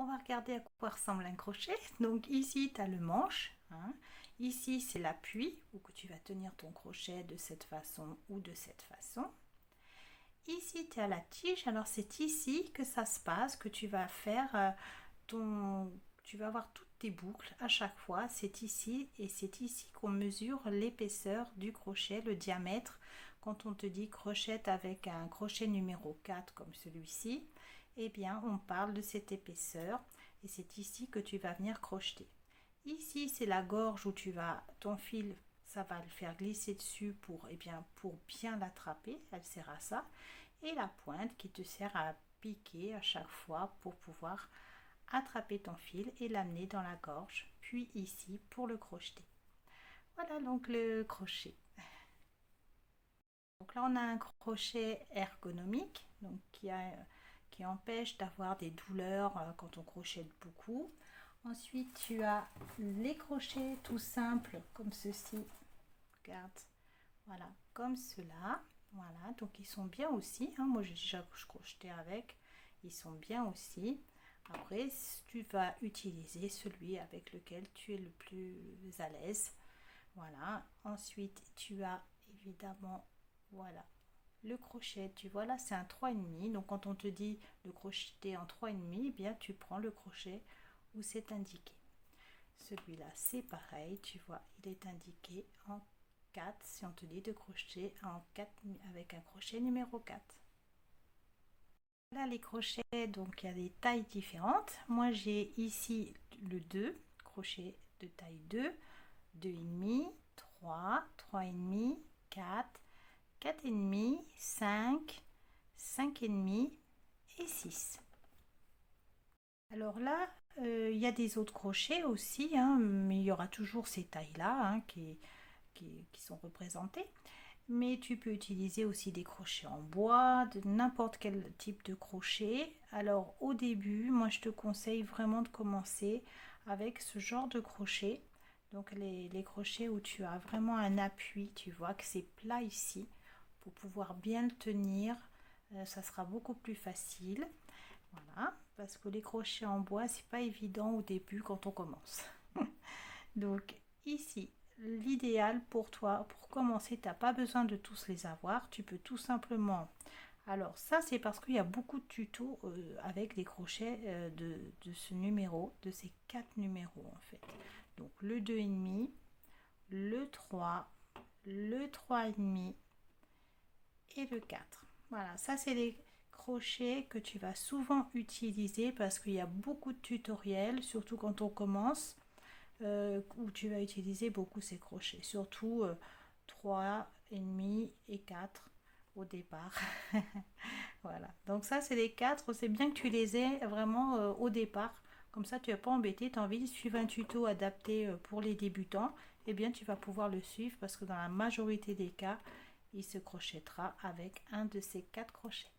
On va regarder à quoi ressemble un crochet. Donc ici, tu as le manche. Hein. Ici, c'est l'appui, où que tu vas tenir ton crochet de cette façon ou de cette façon. Ici, tu as la tige. Alors, c'est ici que ça se passe, que tu vas faire tu vas avoir toutes tes boucles à chaque fois. C'est ici et c'est ici qu'on mesure l'épaisseur du crochet, le diamètre. Quand on te dit crochette avec un crochet numéro 4 comme celui-ci, eh bien, on parle de cette épaisseur et c'est ici que tu vas venir crocheter. Ici, c'est la gorge où ton fil, ça va le faire glisser dessus pour bien l'attraper. Elle sert à ça. Et la pointe qui te sert à piquer à chaque fois pour pouvoir attraper ton fil et l'amener dans la gorge. Puis ici pour le crocheter. Voilà donc le crochet. Donc là, on a un crochet ergonomique donc qui empêche d'avoir des douleurs quand on crochette beaucoup. Ensuite, tu as les crochets tout simples comme ceci. Regarde, voilà, comme cela. Voilà, donc ils sont bien aussi. Hein. Moi, j'ai déjà crocheté avec. Ils sont bien aussi. Après, tu vas utiliser celui avec lequel tu es le plus à l'aise. Voilà. Ensuite, tu as évidemment, voilà, le crochet. Tu vois là, c'est un 3,5. Donc, quand on te dit de crocheter en 3,5, eh bien, tu prends le crochet où c'est indiqué. Celui-là, c'est pareil. Tu vois, il est indiqué en 4 si on te dit de crocheter en 4 avec un crochet numéro 4. Là, les crochets, donc il y a des tailles différentes. Moi, j'ai ici le 2, crochet de taille 2, 2,5, 3, 3,5, 4, 4,5, 5, 5,5 et 6. Alors là, il y a des autres crochets aussi, hein, mais il y aura toujours ces tailles-là hein, qui sont représentées. Mais tu peux utiliser aussi des crochets en bois, de n'importe quel type de crochet. Alors au début, moi je te conseille vraiment de commencer avec ce genre de crochet. Donc les crochets où tu as vraiment un appui, tu vois que c'est plat ici, pour pouvoir bien le tenir, ça sera beaucoup plus facile. Voilà, parce que les crochets en bois, c'est pas évident au début quand on commence. Donc ici, l'idéal pour toi, pour commencer, tu n'as pas besoin de tous les avoir. Tu peux tout simplement... Alors ça, c'est parce qu'il y a beaucoup de tutos avec des crochets de ce numéro, de ces 4 numéros en fait. Donc le 2,5, le 3, le 3,5 et le 4. Voilà, ça c'est les crochets que tu vas souvent utiliser parce qu'il y a beaucoup de tutoriels, surtout quand on commence. Où tu vas utiliser beaucoup ces crochets, surtout 3,5 et 4 au départ. Voilà, donc ça c'est les 4, c'est bien que tu les aies vraiment au départ, comme ça tu vas pas embêter, tu as envie de suivre un tuto adapté pour les débutants, et bien tu vas pouvoir le suivre parce que dans la majorité des cas, il se crochettera avec un de ces 4 crochets.